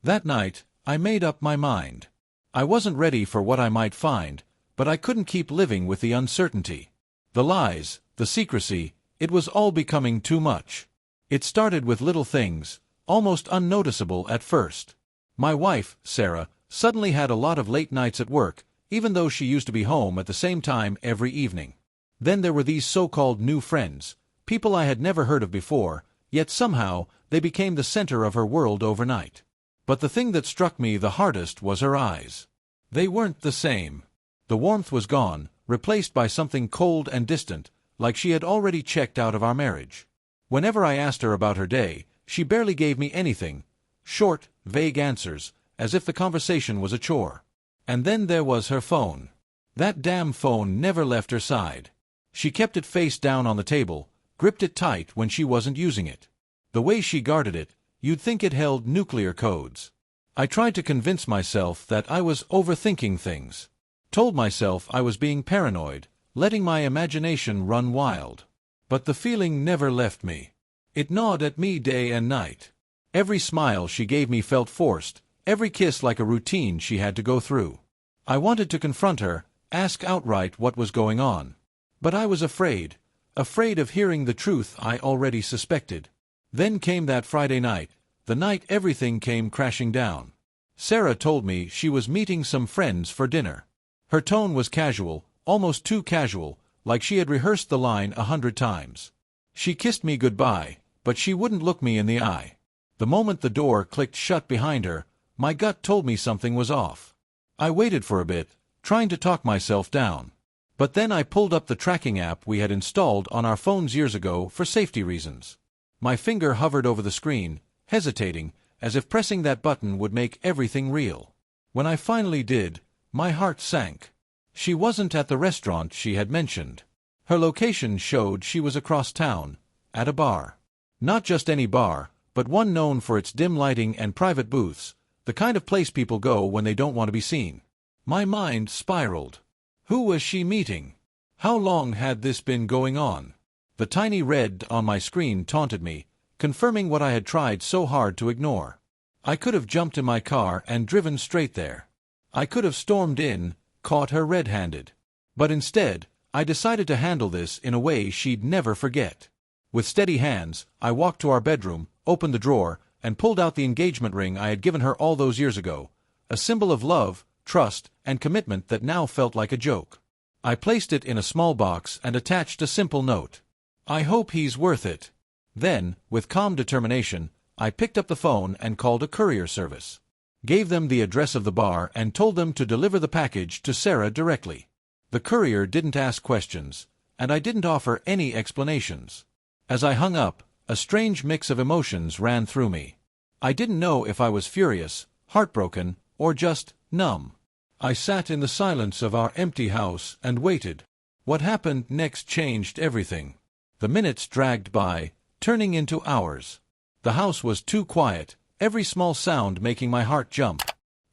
That night, I made up my mind. I wasn't ready for what I might find, but I couldn't keep living with the uncertainty. The lies, the secrecy, it was all becoming too much. It started with little things, almost unnoticeable at first. My wife, Sarah, suddenly had a lot of late nights at work, even though she used to be home at the same time every evening. Then there were these so-called new friends, people I had never heard of before, yet somehow they became the center of her world overnight. But the thing that struck me the hardest was her eyes. They weren't the same. The warmth was gone, replaced by something cold and distant, like she had already checked out of our marriage. Whenever I asked her about her day, she barely gave me anything. Short, vague answers, as if the conversation was a chore. And then there was her phone. That damn phone never left her side. She kept it face down on the table, gripped it tight when she wasn't using it. The way she guarded it, you'd think it held nuclear codes. I tried to convince myself that I was overthinking things. Told myself I was being paranoid, letting my imagination run wild. But the feeling never left me. It gnawed at me day and night. Every smile she gave me felt forced, every kiss like a routine she had to go through. I wanted to confront her, ask outright what was going on. But I was afraid of hearing the truth I already suspected. Then came that Friday night, the night everything came crashing down. Sarah told me she was meeting some friends for dinner. Her tone was casual, almost too casual, like she had rehearsed the line 100 times. She kissed me goodbye, but she wouldn't look me in the eye. The moment the door clicked shut behind her, my gut told me something was off. I waited for a bit, trying to talk myself down. But then I pulled up the tracking app we had installed on our phones years ago for safety reasons. My finger hovered over the screen, hesitating, as if pressing that button would make everything real. When I finally did, my heart sank. She wasn't at the restaurant she had mentioned. Her location showed she was across town, at a bar. Not just any bar, but one known for its dim lighting and private booths, the kind of place people go when they don't want to be seen. My mind spiraled. Who was she meeting? How long had this been going on? The tiny red on my screen taunted me, confirming what I had tried so hard to ignore. I could have jumped in my car and driven straight there. I could have stormed in, caught her red-handed. But instead, I decided to handle this in a way she'd never forget. With steady hands, I walked to our bedroom, opened the drawer, and pulled out the engagement ring I had given her all those years ago, a symbol of love, trust, and commitment that now felt like a joke. I placed it in a small box and attached a simple note. I hope he's worth it. Then, with calm determination, I picked up the phone and called a courier service. Gave them the address of the bar and told them to deliver the package to Sarah directly. The courier didn't ask questions, and I didn't offer any explanations. As I hung up, a strange mix of emotions ran through me. I didn't know if I was furious, heartbroken, or just numb. I sat in the silence of our empty house and waited. What happened next changed everything. The minutes dragged by, turning into hours. The house was too quiet, every small sound making my heart jump.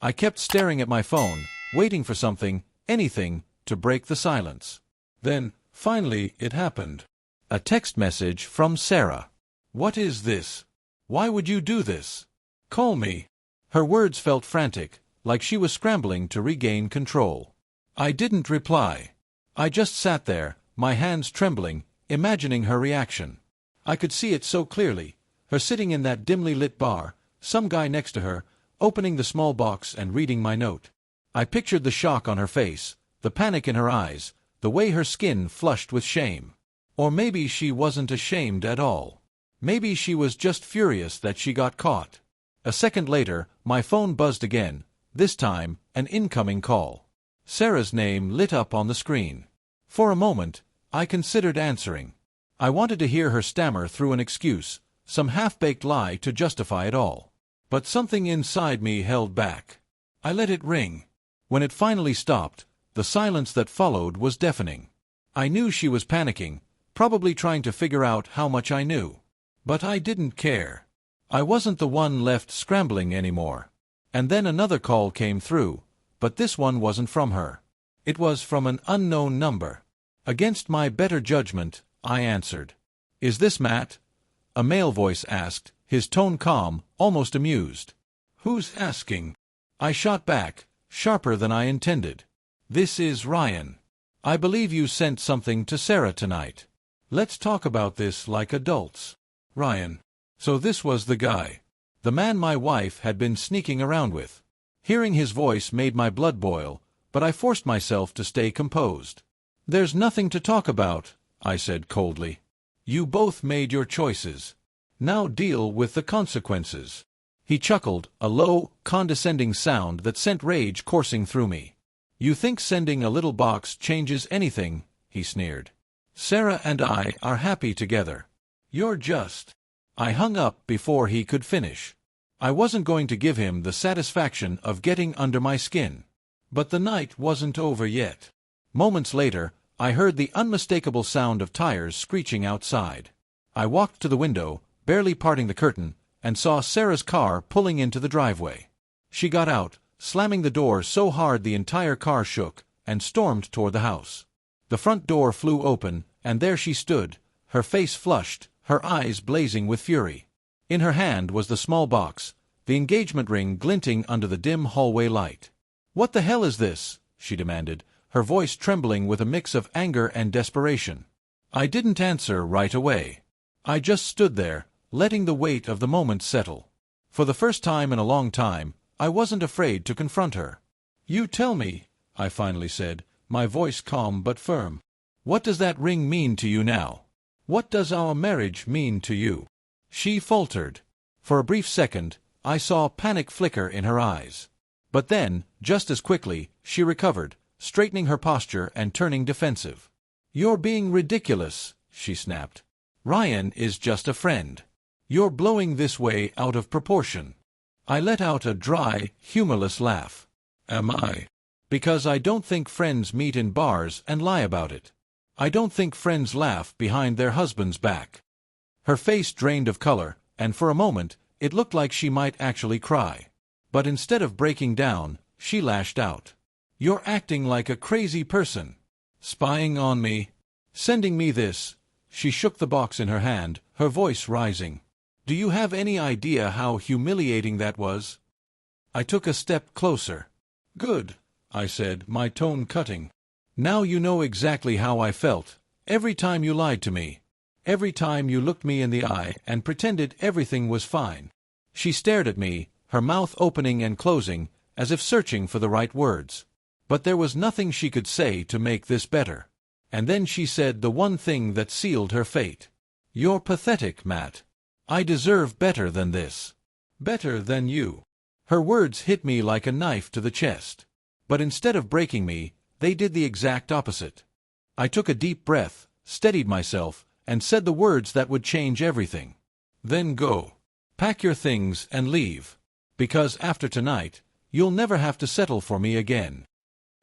I kept staring at my phone, waiting for something, anything, to break the silence. Then, finally, it happened. A text message from Sarah. "What is this? Why would you do this? Call me." Her words felt frantic, like she was scrambling to regain control. I didn't reply. I just sat there, my hands trembling, imagining her reaction. I could see it so clearly, her sitting in that dimly lit bar, some guy next to her, opening the small box and reading my note. I pictured the shock on her face, the panic in her eyes, the way her skin flushed with shame. Or maybe she wasn't ashamed at all. Maybe she was just furious that she got caught. A second later, my phone buzzed again, this time, an incoming call. Sarah's name lit up on the screen. For a moment, I considered answering. I wanted to hear her stammer through an excuse, some half-baked lie to justify it all. But something inside me held back. I let it ring. When it finally stopped, the silence that followed was deafening. I knew she was panicking, probably trying to figure out how much I knew. But I didn't care. I wasn't the one left scrambling anymore. And then another call came through, but this one wasn't from her. It was from an unknown number. Against my better judgment, I answered. "Is this Matt?" A male voice asked, his tone calm, almost amused. Who's asking? I shot back, sharper than I intended. This is Ryan. I believe you sent something to Sarah tonight. Let's talk about this like adults. Ryan. So this was the guy. The man my wife had been sneaking around with. Hearing his voice made my blood boil, but I forced myself to stay composed. There's nothing to talk about, I said coldly. You both made your choices. Now deal with the consequences. He chuckled, a low, condescending sound that sent rage coursing through me. You think sending a little box changes anything, he sneered. Sarah and I are happy together. You're just... I hung up before he could finish. I wasn't going to give him the satisfaction of getting under my skin. But the night wasn't over yet. Moments later, I heard the unmistakable sound of tires screeching outside. I walked to the window, barely parting the curtain, and saw Sarah's car pulling into the driveway. She got out, slamming the door so hard the entire car shook, and stormed toward the house. The front door flew open, and there she stood, her face flushed, her eyes blazing with fury. In her hand was the small box, the engagement ring glinting under the dim hallway light. "What the hell is this?" she demanded, her voice trembling with a mix of anger and desperation. I didn't answer right away. I just stood there, letting the weight of the moment settle. For the first time in a long time, I wasn't afraid to confront her. "You tell me," I finally said, my voice calm but firm. "What does that ring mean to you now? What does our marriage mean to you?" She faltered. For a brief second, I saw panic flicker in her eyes. But then, just as quickly, she recovered, straightening her posture and turning defensive. "You're being ridiculous," she snapped. "Ryan is just a friend. You're blowing this way out of proportion." I let out a dry, humorless laugh. "Am I?" "Because I don't think friends meet in bars and lie about it. I don't think friends laugh behind their husband's back." Her face drained of color, and for a moment, it looked like she might actually cry. But instead of breaking down, she lashed out. "You're acting like a crazy person. Spying on me. Sending me this." She shook the box in her hand, her voice rising. "Do you have any idea how humiliating that was?" I took a step closer. "Good," I said, my tone cutting. "Now you know exactly how I felt, every time you lied to me. Every time you looked me in the eye and pretended everything was fine." She stared at me, her mouth opening and closing, as if searching for the right words. But there was nothing she could say to make this better. And then she said the one thing that sealed her fate. "You're pathetic, Matt. I deserve better than this. Better than you." Her words hit me like a knife to the chest. But instead of breaking me, they did the exact opposite. I took a deep breath, steadied myself, and said the words that would change everything. "Then go. Pack your things and leave. Because after tonight, you'll never have to settle for me again."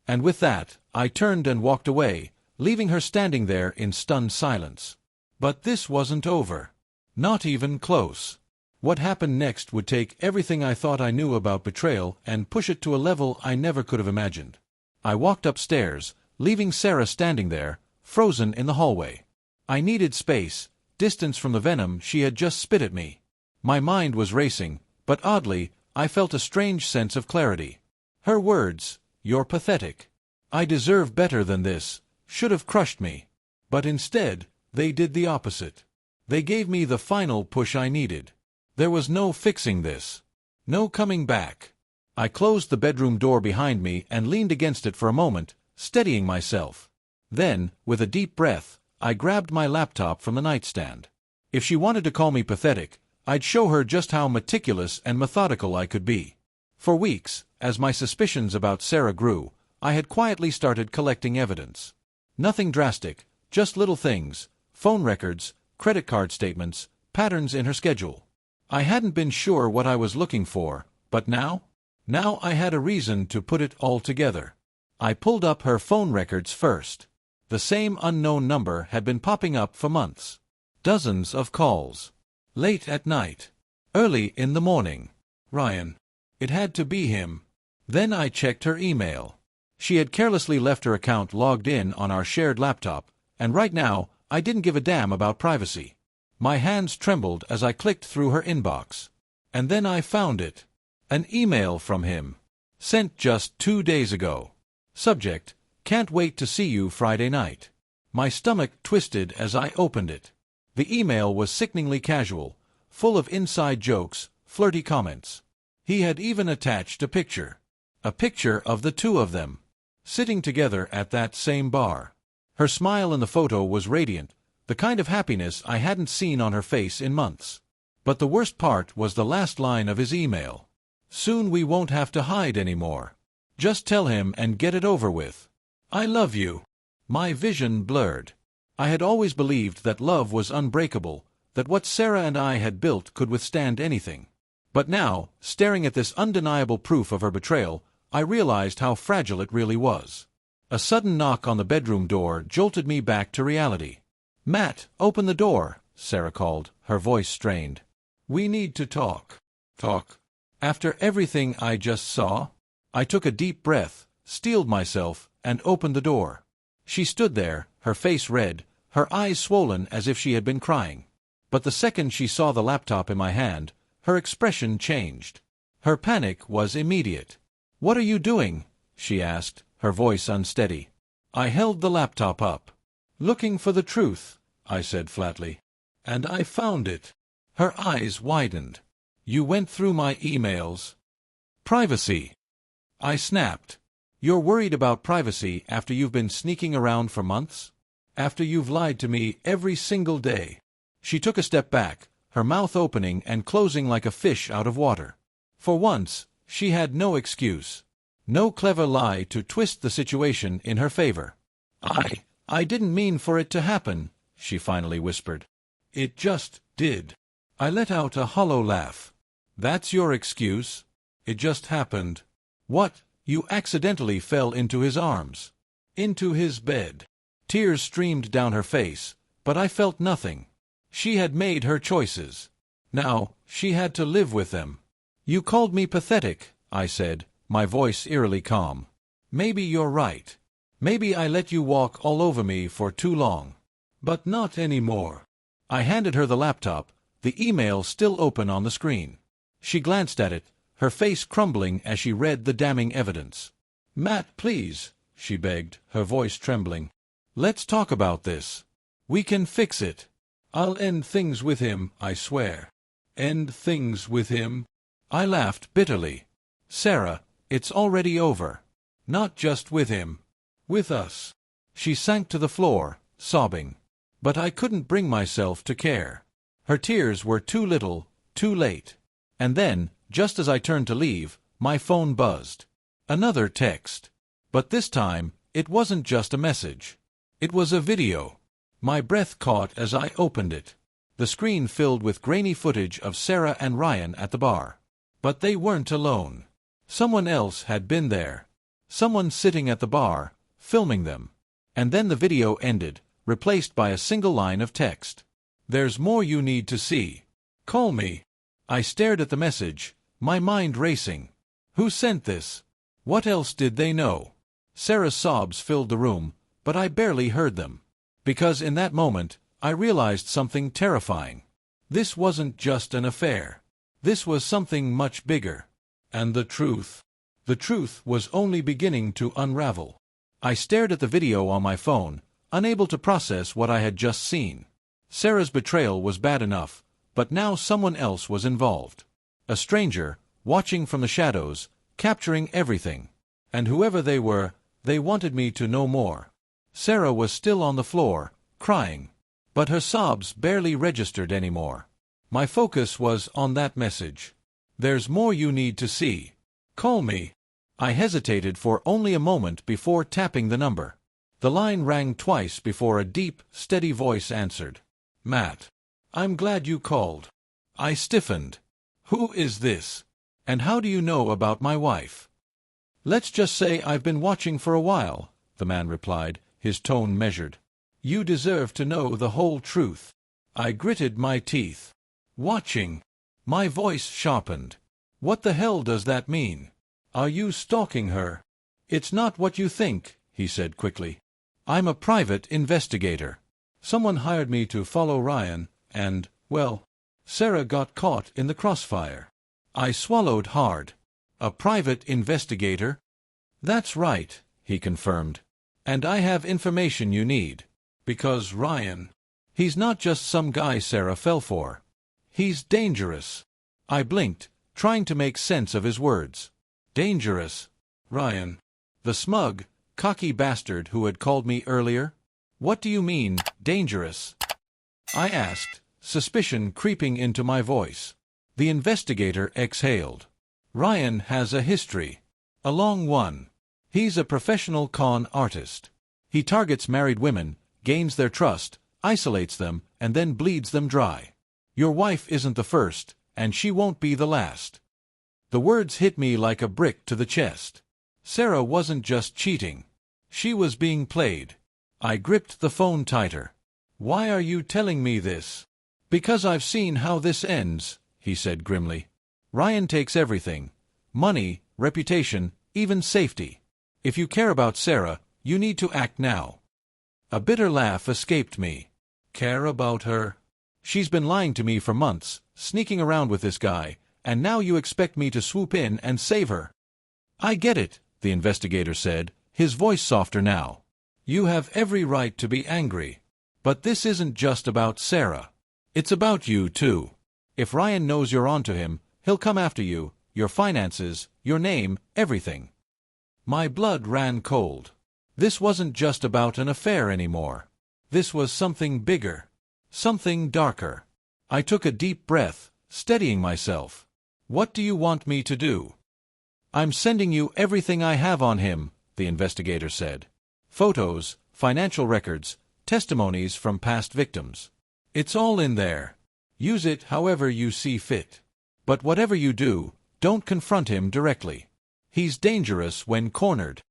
And with that, I turned and walked away, leaving her standing there in stunned silence. But this wasn't over. Not even close. What happened next would take everything I thought I knew about betrayal and push it to a level I never could have imagined. I walked upstairs, leaving Sarah standing there, frozen in the hallway. I needed space, distance from the venom she had just spit at me. My mind was racing, but oddly, I felt a strange sense of clarity. Her words, "You're pathetic. I deserve better than this," should have crushed me. But instead, they did the opposite. They gave me the final push I needed. There was no fixing this. No coming back. I closed the bedroom door behind me and leaned against it for a moment, steadying myself. Then, with a deep breath, I grabbed my laptop from the nightstand. If she wanted to call me pathetic, I'd show her just how meticulous and methodical I could be. For weeks, as my suspicions about Sarah grew, I had quietly started collecting evidence. Nothing drastic, just little things, phone records, credit card statements, patterns in her schedule. I hadn't been sure what I was looking for, but now I had a reason to put it all together. I pulled up her phone records first. The same unknown number had been popping up for months. Dozens of calls. Late at night. Early in the morning. Ryan. It had to be him. Then I checked her email. She had carelessly left her account logged in on our shared laptop, and right now, I didn't give a damn about privacy. My hands trembled as I clicked through her inbox. And then I found it. An email from him. Sent just 2 days ago. Subject: Can't wait to see you Friday night. My stomach twisted as I opened it. The email was sickeningly casual, full of inside jokes, flirty comments. He had even attached a picture. A picture of the two of them, sitting together at that same bar. Her smile in the photo was radiant, the kind of happiness I hadn't seen on her face in months. But the worst part was the last line of his email. Soon we won't have to hide anymore. Just tell him and get it over with. I love you. My vision blurred. I had always believed that love was unbreakable, that what Sarah and I had built could withstand anything. But now, staring at this undeniable proof of her betrayal, I realized how fragile it really was. A sudden knock on the bedroom door jolted me back to reality. Matt, open the door, Sarah called, her voice strained. We need to talk. Talk? After everything I just saw? I took a deep breath, steeled myself, and opened the door. She stood there, her face red, her eyes swollen as if she had been crying. But the second she saw the laptop in my hand, her expression changed. Her panic was immediate. What are you doing? She asked, her voice unsteady. I held the laptop up. Looking for the truth, I said flatly. And I found it. Her eyes widened. You went through my emails. Privacy. I snapped. You're worried about privacy after you've been sneaking around for months? After you've lied to me every single day? She took a step back, her mouth opening and closing like a fish out of water. For once, she had no excuse. No clever lie to twist the situation in her favor. I didn't mean for it to happen, she finally whispered. It just did. I let out a hollow laugh. That's your excuse? It just happened. What? You accidentally fell into his arms. Into his bed. Tears streamed down her face, but I felt nothing. She had made her choices. Now, she had to live with them. You called me pathetic, I said, my voice eerily calm. Maybe you're right. Maybe I let you walk all over me for too long. But not anymore. I handed her the laptop, the email still open on the screen. She glanced at it, her face crumbling as she read the damning evidence. Matt, please, she begged, her voice trembling. Let's talk about this. We can fix it. I'll end things with him, I swear. End things with him? I laughed bitterly. Sarah, it's already over. Not just with him. With us. She sank to the floor, sobbing. But I couldn't bring myself to care. Her tears were too little, too late. And then, just as I turned to leave, my phone buzzed. Another text. But this time, it wasn't just a message. It was a video. My breath caught as I opened it. The screen filled with grainy footage of Sarah and Ryan at the bar. But they weren't alone. Someone else had been there. Someone sitting at the bar, filming them. And then the video ended, replaced by a single line of text. There's more you need to see. Call me. I stared at the message, my mind racing. Who sent this? What else did they know? Sarah's sobs filled the room, but I barely heard them. Because in that moment, I realized something terrifying. This wasn't just an affair. This was something much bigger. And the truth was only beginning to unravel. I stared at the video on my phone, unable to process what I had just seen. Sarah's betrayal was bad enough, but now someone else was involved. A stranger, watching from the shadows, capturing everything. And whoever they were, they wanted me to know more. Sarah was still on the floor, crying. But her sobs barely registered anymore. My focus was on that message. There's more you need to see. Call me. I hesitated for only a moment before tapping the number. The line rang twice before a deep, steady voice answered. Matt. I'm glad you called. I stiffened. Who is this? And how do you know about my wife? Let's just say I've been watching for a while, the man replied, his tone measured. You deserve to know the whole truth. I gritted my teeth. Watching. My voice sharpened. What the hell does that mean? Are you stalking her? It's not what you think, he said quickly. I'm a private investigator. Someone hired me to follow Ryan, and, well, Sarah got caught in the crossfire. I swallowed hard. A private investigator? That's right, he confirmed. And I have information you need. Because Ryan, he's not just some guy Sarah fell for. He's dangerous. I blinked, trying to make sense of his words. Dangerous? Ryan? The smug, cocky bastard who had called me earlier? What do you mean, dangerous? I asked, suspicion creeping into my voice. The investigator exhaled. Ryan has a history. A long one. He's a professional con artist. He targets married women, gains their trust, isolates them, and then bleeds them dry. Your wife isn't the first, and she won't be the last. The words hit me like a brick to the chest. Sarah wasn't just cheating. She was being played. I gripped the phone tighter. Why are you telling me this? Because I've seen how this ends, he said grimly. Ryan takes everything. Money, reputation, even safety. If you care about Sarah, you need to act now. A bitter laugh escaped me. Care about her? She's been lying to me for months, sneaking around with this guy, and now you expect me to swoop in and save her. I get it, the investigator said, his voice softer now. You have every right to be angry. But this isn't just about Sarah. It's about you, too. If Ryan knows you're onto him, he'll come after you, your finances, your name, everything. My blood ran cold. This wasn't just about an affair anymore. This was something bigger. Something darker. I took a deep breath, steadying myself. What do you want me to do? I'm sending you everything I have on him, the investigator said. Photos, financial records, testimonies from past victims. It's all in there. Use it however you see fit. But whatever you do, don't confront him directly. He's dangerous when cornered.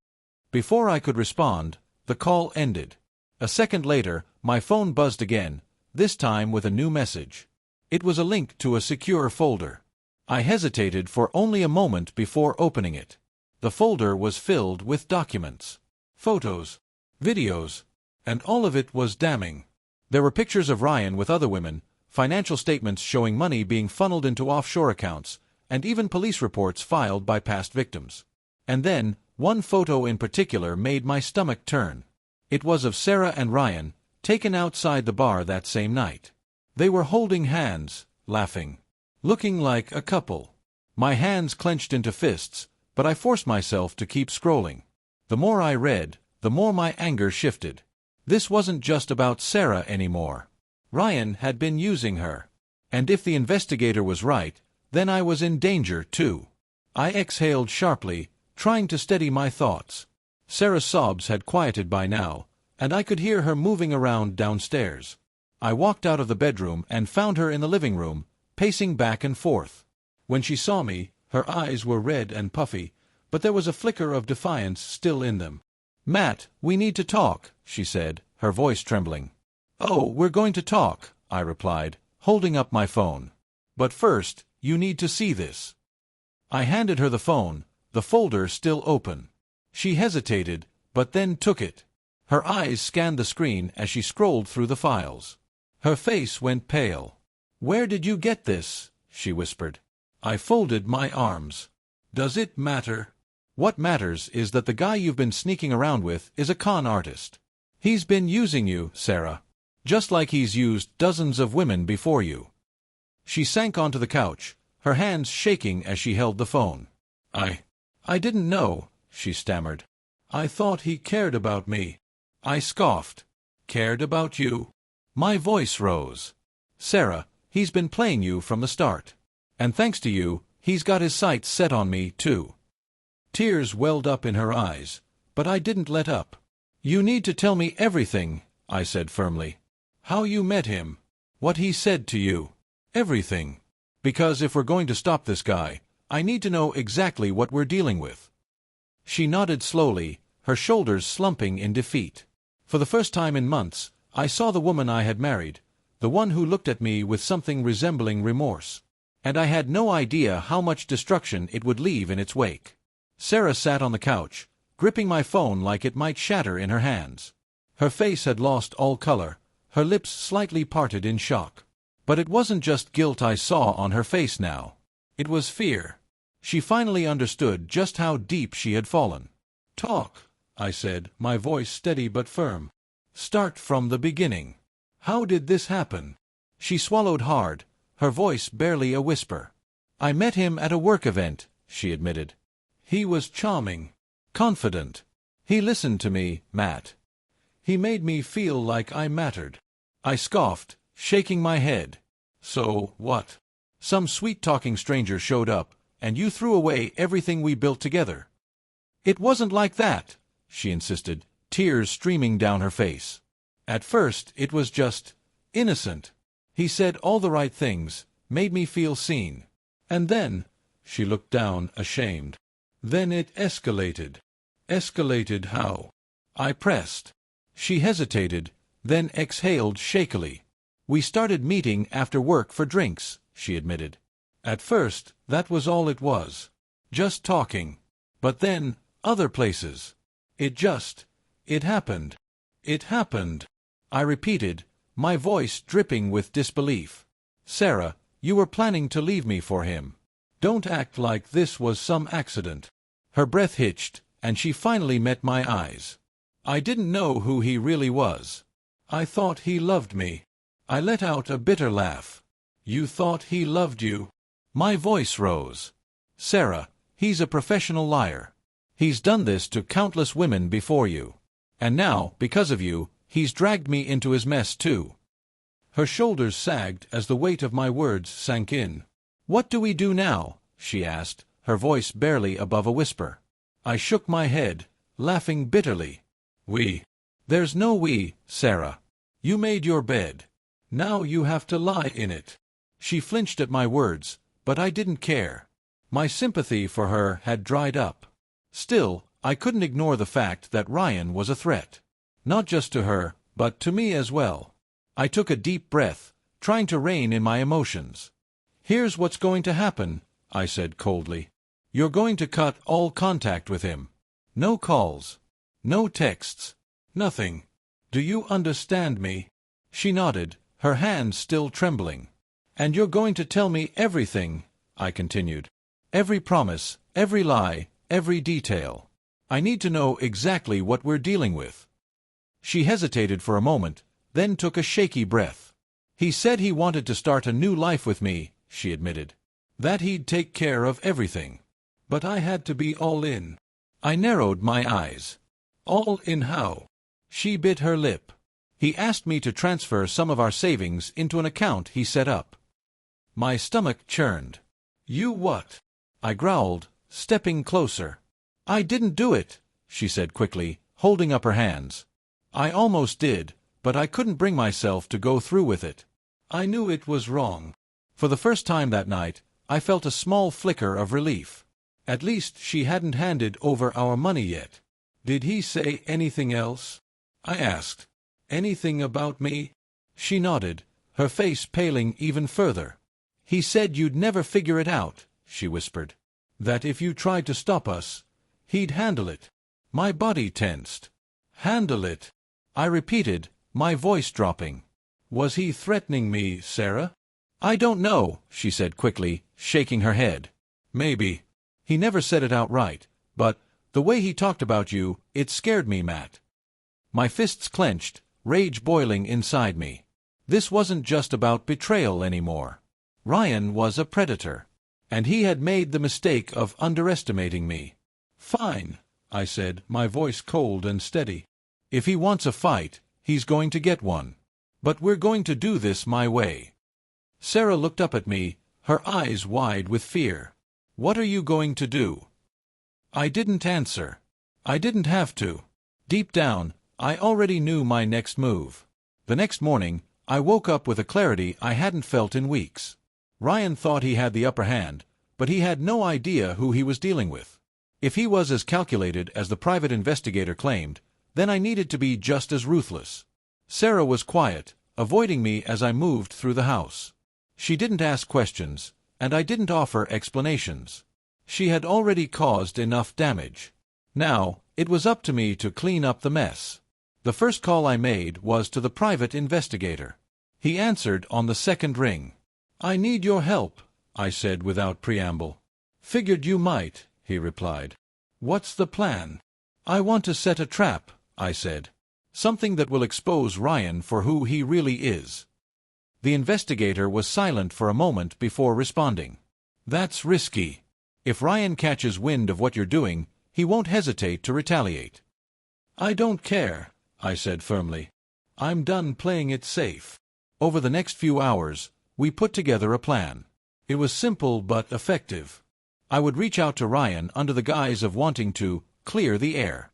Before I could respond, the call ended. A second later, my phone buzzed again, this time with a new message. It was a link to a secure folder. I hesitated for only a moment before opening it. The folder was filled with documents. Photos. Videos. And all of it was damning. There were pictures of Ryan with other women, financial statements showing money being funneled into offshore accounts, and even police reports filed by past victims. And then, one photo in particular made my stomach turn. It was of Sarah and Ryan, taken outside the bar that same night. They were holding hands, laughing, looking like a couple. My hands clenched into fists, but I forced myself to keep scrolling. The more I read, the more my anger shifted. This wasn't just about Sarah anymore. Ryan had been using her. And if the investigator was right, then I was in danger too. I exhaled sharply, trying to steady my thoughts. Sarah's sobs had quieted by now, and I could hear her moving around downstairs. I walked out of the bedroom and found her in the living room, pacing back and forth. When she saw me, her eyes were red and puffy, but there was a flicker of defiance still in them. "Matt, we need to talk," she said, her voice trembling. "Oh, we're going to talk," I replied, holding up my phone. "But first, you need to see this." I handed her the phone, the folder still open. She hesitated, but then took it. Her eyes scanned the screen as she scrolled through the files. Her face went pale. "Where did you get this?" she whispered. I folded my arms. "Does it matter?" "What matters is that the guy you've been sneaking around with is a con artist. He's been using you, Sarah. Just like he's used dozens of women before you." She sank onto the couch, her hands shaking as she held the phone. I didn't know," she stammered. "I thought he cared about me." I scoffed. "Cared about you?" My voice rose. "Sarah, he's been playing you from the start. And thanks to you, he's got his sights set on me, too." Tears welled up in her eyes, but I didn't let up. "You need to tell me everything," I said firmly. "How you met him, what he said to you, everything. Because if we're going to stop this guy, I need to know exactly what we're dealing with." She nodded slowly, her shoulders slumping in defeat. For the first time in months, I saw the woman I had married, the one who looked at me with something resembling remorse. And I had no idea how much destruction it would leave in its wake. Sarah sat on the couch, gripping my phone like it might shatter in her hands. Her face had lost all color, her lips slightly parted in shock. But it wasn't just guilt I saw on her face now. It was fear. She finally understood just how deep she had fallen. "Talk," I said, my voice steady but firm. "Start from the beginning. How did this happen?" She swallowed hard, her voice barely a whisper. "I met him at a work event," she admitted. "He was charming, confident. He listened to me, Matt. He made me feel like I mattered." I scoffed, shaking my head. "So what? Some sweet-talking stranger showed up, and you threw away everything we built together." "It wasn't like that," she insisted, tears streaming down her face. "At first it was just innocent. He said all the right things, made me feel seen. And then," she looked down, ashamed, "then it escalated." "Escalated how?" I pressed. She hesitated, then exhaled shakily. "We started meeting after work for drinks," she admitted. "At first, that was all it was. Just talking. But then, other places. It happened. It happened," I repeated, my voice dripping with disbelief. "Sarah, you were planning to leave me for him. Don't act like this was some accident." Her breath hitched, and she finally met my eyes. "I didn't know who he really was. I thought he loved me." I let out a bitter laugh. "You thought he loved you?" My voice rose. "Sarah, he's a professional liar. He's done this to countless women before you. And now, because of you, he's dragged me into his mess too." Her shoulders sagged as the weight of my words sank in. "What do we do now?" she asked, her voice barely above a whisper. I shook my head, laughing bitterly. "We? There's no we, Sarah. You made your bed. Now you have to lie in it." She flinched at my words, but I didn't care. My sympathy for her had dried up. Still, I couldn't ignore the fact that Ryan was a threat. Not just to her, but to me as well. I took a deep breath, trying to rein in my emotions. "Here's what's going to happen," I said coldly. "You're going to cut all contact with him. No calls. No texts. Nothing. Do you understand me?" She nodded, her hands still trembling. "And you're going to tell me everything," I continued. "Every promise, every lie, every detail. I need to know exactly what we're dealing with." She hesitated for a moment, then took a shaky breath. "He said he wanted to start a new life with me," she admitted. "That he'd take care of everything. But I had to be all in." I narrowed my eyes. "All in how?" She bit her lip. "He asked me to transfer some of our savings into an account he set up." My stomach churned. "You what?" I growled, stepping closer. "I didn't do it," she said quickly, holding up her hands. "I almost did, but I couldn't bring myself to go through with it. I knew it was wrong." For the first time that night, I felt a small flicker of relief. At least she hadn't handed over our money yet. "Did he say anything else?" I asked. "Anything about me?" She nodded, her face paling even further. "He said you'd never figure it out," she whispered. "That if you tried to stop us, he'd handle it." My body tensed. "Handle it?" I repeated, my voice dropping. "Was he threatening me, Sarah?" "I don't know," she said quickly, shaking her head. "Maybe. He never said it outright, but the way he talked about you, it scared me, Matt." My fists clenched, rage boiling inside me. This wasn't just about betrayal anymore. Ryan was a predator, and he had made the mistake of underestimating me. "Fine," I said, my voice cold and steady. "If he wants a fight, he's going to get one. But we're going to do this my way." Sarah looked up at me, her eyes wide with fear. "What are you going to do?" I didn't answer. I didn't have to. Deep down, I already knew my next move. The next morning, I woke up with a clarity I hadn't felt in weeks. Ryan thought he had the upper hand, but he had no idea who he was dealing with. If he was as calculated as the private investigator claimed, then I needed to be just as ruthless. Sarah was quiet, avoiding me as I moved through the house. She didn't ask questions, and I didn't offer explanations. She had already caused enough damage. Now, it was up to me to clean up the mess. The first call I made was to the private investigator. He answered on the second ring. "I need your help," I said without preamble. Figured you might, he replied. What's the plan? I want to set a trap, I said. Something that will expose Ryan for who he really is. The investigator was silent for a moment before responding. That's risky. If Ryan catches wind of what you're doing, he won't hesitate to retaliate. I don't care, I said firmly. I'm done playing it safe. Over the next few hours, we put together a plan. It was simple but effective. I would reach out to Ryan under the guise of wanting to clear the air.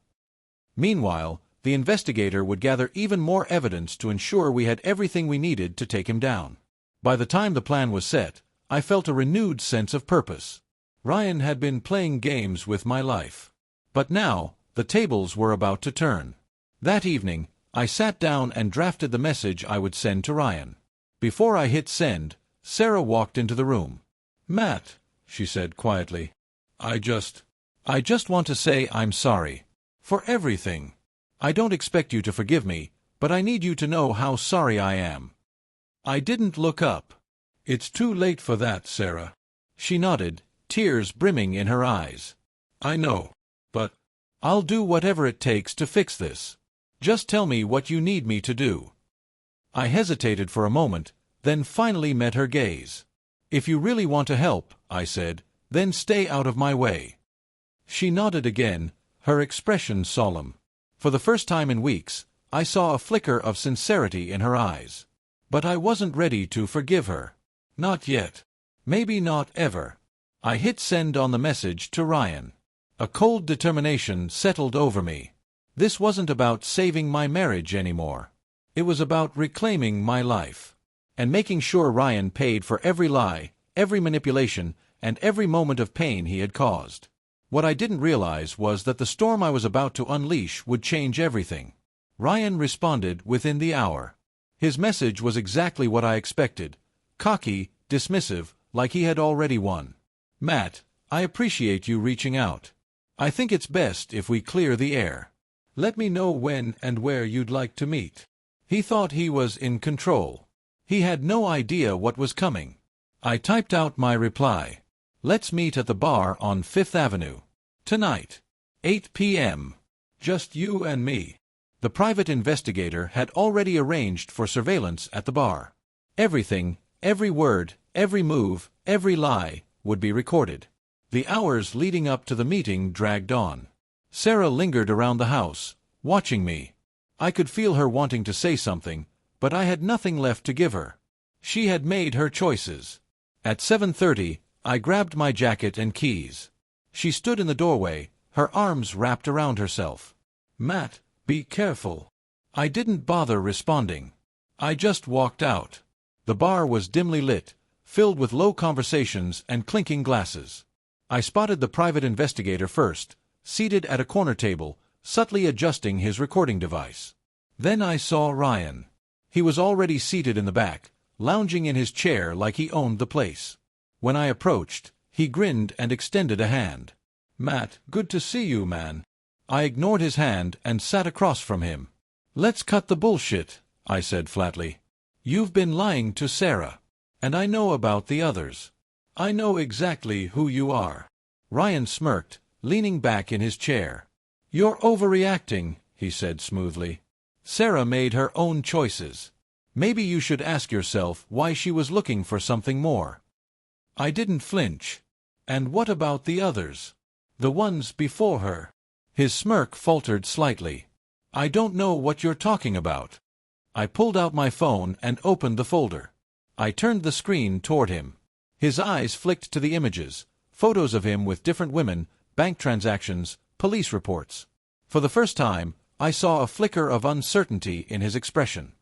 Meanwhile, the investigator would gather even more evidence to ensure we had everything we needed to take him down. By the time the plan was set, I felt a renewed sense of purpose. Ryan had been playing games with my life. But now, the tables were about to turn. That evening, I sat down and drafted the message I would send to Ryan. Before I hit send, Sarah walked into the room. Matt, she said quietly, I just want to say I'm sorry. For everything. I don't expect you to forgive me, but I need you to know how sorry I am. I didn't look up. It's too late for that, Sarah. She nodded, tears brimming in her eyes. I know. But I'll do whatever it takes to fix this. Just tell me what you need me to do. I hesitated for a moment, then finally met her gaze. If you really want to help, I said, then stay out of my way. She nodded again, her expression solemn. For the first time in weeks, I saw a flicker of sincerity in her eyes. But I wasn't ready to forgive her. Not yet. Maybe not ever. I hit send on the message to Ryan. A cold determination settled over me. This wasn't about saving my marriage anymore. It was about reclaiming my life. And making sure Ryan paid for every lie, every manipulation, and every moment of pain he had caused. What I didn't realize was that the storm I was about to unleash would change everything. Ryan responded within the hour. His message was exactly what I expected. Cocky, dismissive, like he had already won. Matt, I appreciate you reaching out. I think it's best if we clear the air. Let me know when and where you'd like to meet. He thought he was in control. He had no idea what was coming. I typed out my reply. Let's meet at the bar on 5th Avenue. Tonight. 8 p.m. Just you and me. The private investigator had already arranged for surveillance at the bar. Everything, every word, every move, every lie, would be recorded. The hours leading up to the meeting dragged on. Sarah lingered around the house, watching me. I could feel her wanting to say something, but I had nothing left to give her. She had made her choices. At 7:30, I grabbed my jacket and keys. She stood in the doorway, her arms wrapped around herself. Matt, be careful. I didn't bother responding. I just walked out. The bar was dimly lit, filled with low conversations and clinking glasses. I spotted the private investigator first, seated at a corner table, subtly adjusting his recording device. Then I saw Ryan. He was already seated in the back, lounging in his chair like he owned the place. When I approached, he grinned and extended a hand. Matt, good to see you, man. I ignored his hand and sat across from him. Let's cut the bullshit, I said flatly. You've been lying to Sarah. And I know about the others. I know exactly who you are. Ryan smirked, leaning back in his chair. You're overreacting, he said smoothly. Sarah made her own choices. Maybe you should ask yourself why she was looking for something more. I didn't flinch. And what about the others? The ones before her? His smirk faltered slightly. I don't know what you're talking about. I pulled out my phone and opened the folder. I turned the screen toward him. His eyes flicked to the images, photos of him with different women, bank transactions, police reports. For the first time, I saw a flicker of uncertainty in his expression.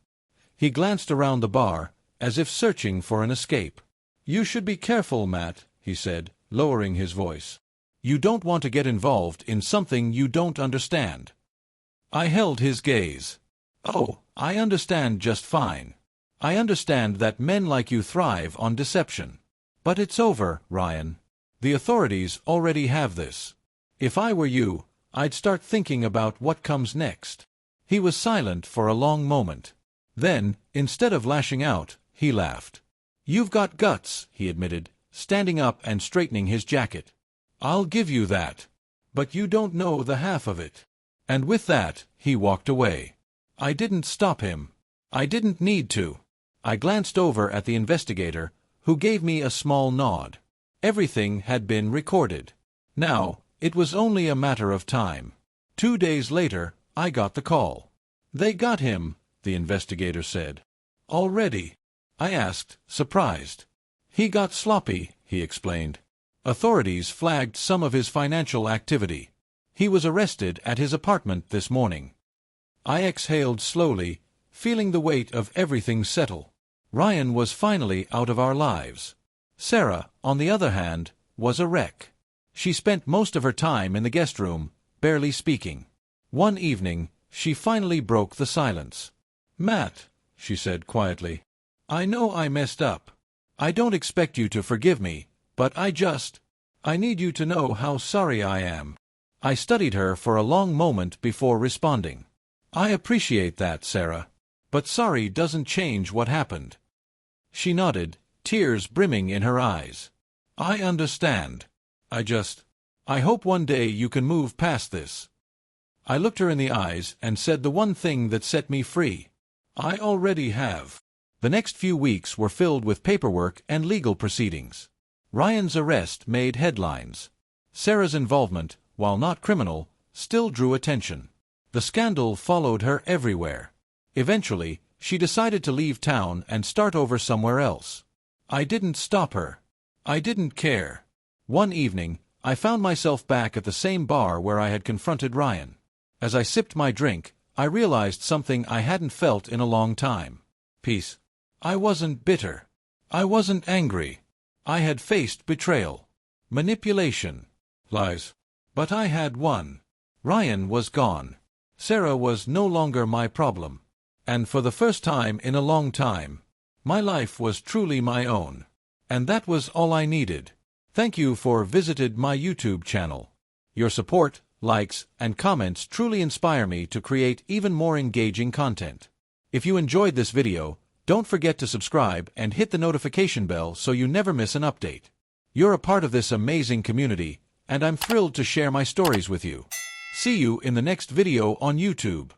He glanced around the bar, as if searching for an escape. You should be careful, Matt, he said, lowering his voice. You don't want to get involved in something you don't understand. I held his gaze. Oh, I understand just fine. I understand that men like you thrive on deception. But it's over, Ryan. The authorities already have this. If I were you, I'd start thinking about what comes next. He was silent for a long moment. Then, instead of lashing out, he laughed. You've got guts, he admitted, standing up and straightening his jacket. I'll give you that. But you don't know the half of it. And with that, he walked away. I didn't stop him. I didn't need to. I glanced over at the investigator, who gave me a small nod. Everything had been recorded. Now, it was only a matter of time. 2 days later, I got the call. They got him, the investigator said. Already? I asked, surprised. He got sloppy, he explained. Authorities flagged some of his financial activity. He was arrested at his apartment this morning. I exhaled slowly, feeling the weight of everything settle. Ryan was finally out of our lives. Sarah, on the other hand, was a wreck. She spent most of her time in the guest room, barely speaking. One evening, she finally broke the silence. "Matt," she said quietly, "I know I messed up. I don't expect you to forgive me, but I need you to know how sorry I am." I studied her for a long moment before responding. "I appreciate that, Sarah. But sorry doesn't change what happened." She nodded, tears brimming in her eyes. "I understand. I hope one day you can move past this." I looked her in the eyes and said the one thing that set me free. I already have. The next few weeks were filled with paperwork and legal proceedings. Ryan's arrest made headlines. Sarah's involvement, while not criminal, still drew attention. The scandal followed her everywhere. Eventually, she decided to leave town and start over somewhere else. I didn't stop her. I didn't care. One evening, I found myself back at the same bar where I had confronted Ryan. As I sipped my drink, I realized something I hadn't felt in a long time. Peace. I wasn't bitter. I wasn't angry. I had faced betrayal, manipulation, lies. But I had won. Ryan was gone. Sarah was no longer my problem. And for the first time in a long time, my life was truly my own. And that was all I needed. Thank you for visited my YouTube channel. Your support, likes, and comments truly inspire me to create even more engaging content. If you enjoyed this video, don't forget to subscribe and hit the notification bell so you never miss an update. You're a part of this amazing community, and I'm thrilled to share my stories with you. See you in the next video on YouTube.